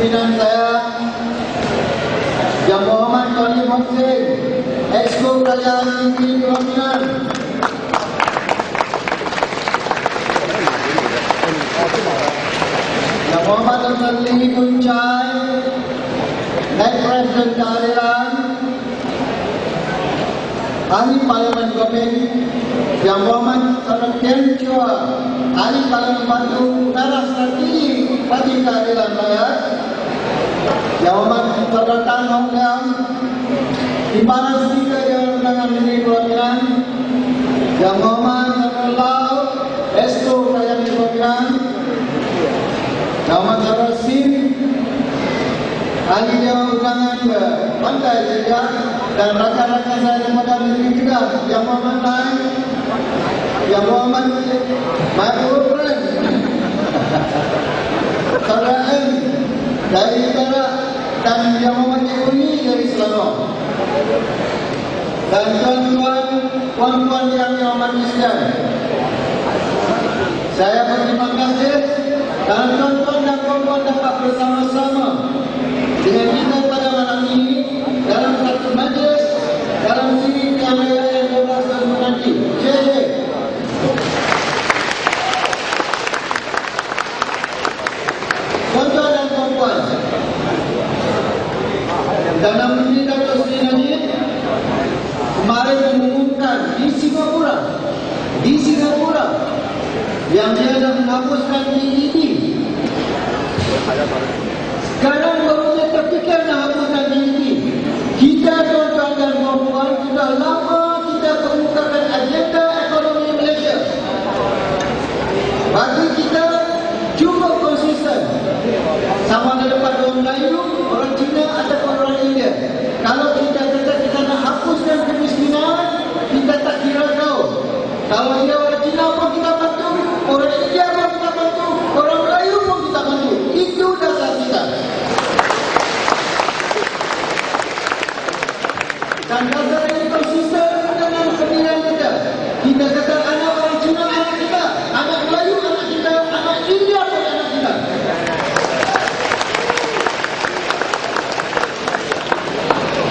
pimpinan saya, Yang Muhammad Tony Mohsin, Exco Kerajaan Negeri Perwakilan, Yang Muhammad Dr. Lee Kun Chai, Naib Presiden Keadilan, Ahli Parlimen Gopeng, Yang Muhammad Dr. Ken Chua, Ahli Parlimen Batu Utara Strategi Parti Keadilan Rakyat, Yang Muhammad Dr. Tan Hong Liang, Timbalan Speaker Dewan Undangan Negeri Perwakilan, Yang Muhammad Dr. Lau, Exco Kerajaan Negeri Perwakilan, Yang Muhammad Dr. Sim, Ahli Dewan Undangan Pantai Jejak, dan rakan-rakan saya daripada negeri juga, Yang Muhammad Lai, Yang Muhammad Michael Brand, Saudara M dari Perak, dan Yang Muhammad Uni dari Selangor. Dan tuan-tuan, puan-puan yang dihormati sekalian, saya berterima kasih dan tuan-tuan dan puan-puan dapat bersama-sama dengan kita pada malam ini dalam satu majlis dalam siri yang raya 12 tahun nanti. Tuan-tuan dan puan-puan, dalam ini Dato' Seri Najib kemarin mengumumkan di Singapura yang dia dah menghapuskan DET. Sekarang baru dia terfikir nak hapuskan DET. Kita tuan-tuan dan puan-puan sudah lama kita kemukakan agenda ekonomi Malaysia. Bagi kita cukup konsisten. Sama ada depan orang Melayu, orang Cina ataupun orang India. Kalau kita kata kita nak hapuskan kemiskinan, kita tak kira kau. Kalau dia orang Cina pun kita bantu, orang India pun kita bantu, orang Melayu pun kita bantu. Itu dasar kita. Dan dasar ini konsisten dengan pilihan kita. Kita kata anak orang Cina anak kita, anak Melayu anak kita, anak India pun anak kita.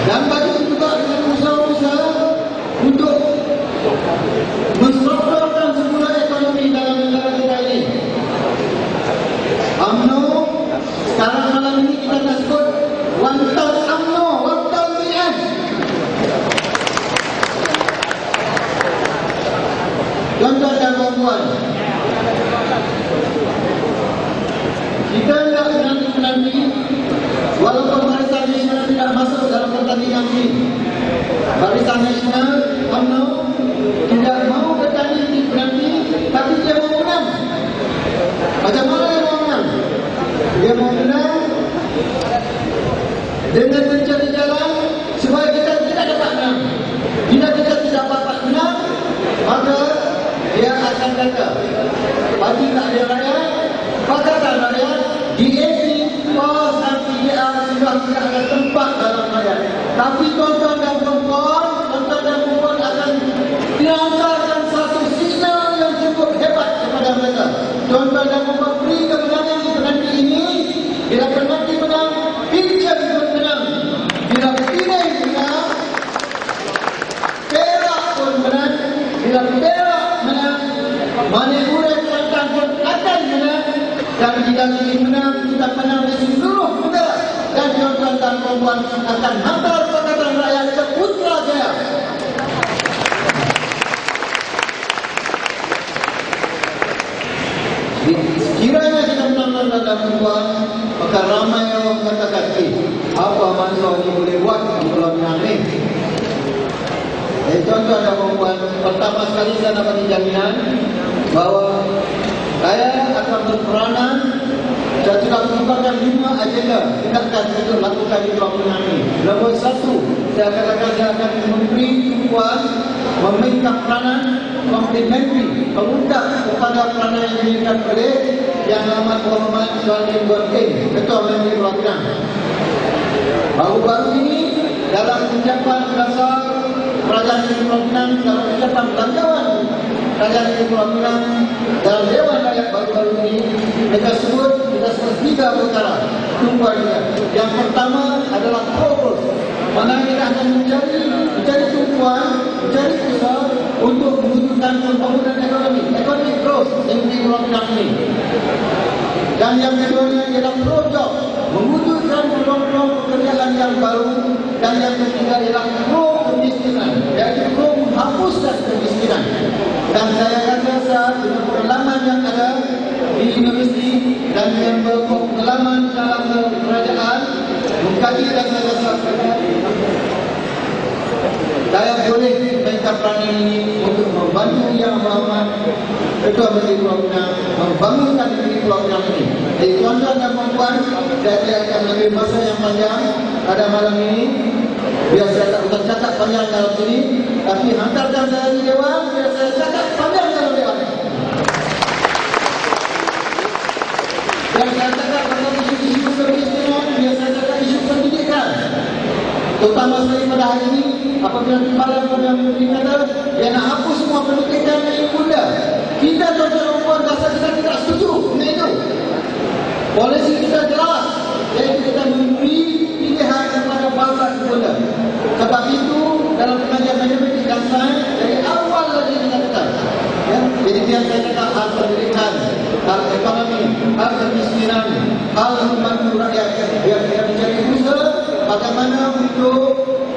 Dan bagi juga dengan usaha-usaha untuk menstrukturkan semula ekonomi dalam negara kita ini. UMNO, sekarang malam ini kita nak sebut Wantan UMNO, Wantan BN. Tuan-tuan dan puan-puan, kita tidak menanti-menanti walaupun Barisan Nasional tidak masuk dalam pertandingan ini. Barisan Nasional UMNO tidak mau bertanding di penalti, tapi dia mau menang. Macam mana dia mau menang? Dia mau menang dengan mencari jalan supaya kita tidak dapat menang. Bila kita tidak dapat menang, maka dia akan kata Parti Keadilan Rakyat, Pakatan Rakyat, DAP, PAS dan PKR sudah tidak ada tempat dalam rakyat. Tapi tuan-tuan dan puan-puan akan dihantarkan satu signal yang cukup hebat kepada mereka. Tuan-tuan dan puan-puan, beri kemenangan di penanti ini. Bila penanti menang, Pinjam pun menang. Bila Pinai menang, Perak pun menang. Bila Perak menang, Manipura Kelantan pun akan menang. Dan bila ini menang, kita menang di seluruh negara. Dan tuan-tuan dan puan-puan akan hantar Pakatan Rakyat ke Putrajaya. Kiranya kita menang dan puan, maka ramai orang katakan, apa Mansur ni boleh buat di Pulau Pinang ni? Tuan-tuan dan puan, pertama sekali saya dapat jaminan bahawa saya akan berperanan. Saya sudah mengumpulkan 5 agenda tindakan untuk lakukan di Pulau Pinang ini. Nombor 1, saya akan memberi tumpuan, meminta peranan komplementari, meludak kepada peranan yang diberikan oleh Yang Amat Berhormat Tuan Lim Guan Keng, Ketua Menteri Perwakilan. Baru-baru ini dalam ucapan dasar Kerajaan Negeri Perwakilan, dalam ucapan belanjawan Rakyat Negeri Pulau Pinang dalam Dewan Rakyat baru-baru ini, kita sebut 3 perkara tumpuan dia. Yang pertama adalah progres. Mana kita akan mencari tumpuan, mencari usaha untuk mewujudkan pembangunan ekonomi growth yang di Pulau Pinang ini. Dan yang keduanya ialah pro-job, mewujudkan peluang-peluang pekerjaan yang baru. Dan yang ketiga ialah pro-kemiskinan, iaitu pro menghapuskan kemiskinan. Dan saya rasa saat dengan pengalaman yang ada di universiti dan yang berpengalaman dalam kerajaan, mengkaji dan saya boleh minta peranan ini untuk membantu Yang Berhormat Ketua Menteri Pulau Pinang membangunkan negeri Pulau Pinang ini. Jadi tuan-tuan dan puan-puan, saya tidak akan mengambil masa yang panjang pada malam ini. Biar saya tak usah cakap panjang dalam sini, tapi hantarkan saya di Dewan, biar saya cakap panjang dalam Dewan. Biar saya cakap tentang isu-isu kemiskinan, biar saya cakap isu pendidikan. Terutama sekali pada hari ini, apabila Kepala Perdana Menteri kata dia nak hapus semua pendidikan yang bunda. Kita tuan-tuan puan rasa kita tidak setuju dengan itu. Polisi kita jelas, iaitu kita memberi pilihan kepada bangsa bunda. Sebab itu dalam pengajian matematik dan sains dari awal lagi dikatakan, ya, jadi biar saya kata hal pendidikan, hal ekonomi, hal kemiskinan, hal membantu rakyat, biar kita mencari usaha bagaimana untuk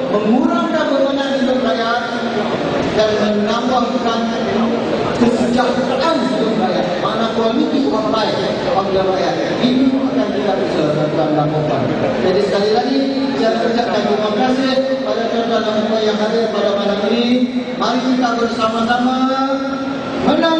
mengurangkan beban hidup rakyat dan menambahkan kesejahteraan hidup rakyat. Mana quality of life of the rakyat. Itu akan kita bisa lakukan. Jadi sekali lagi saya mengucapkan terima kasih pada tuan-tuan dan puan yang hadir pada malam ini. Mari kita bersama-sama menang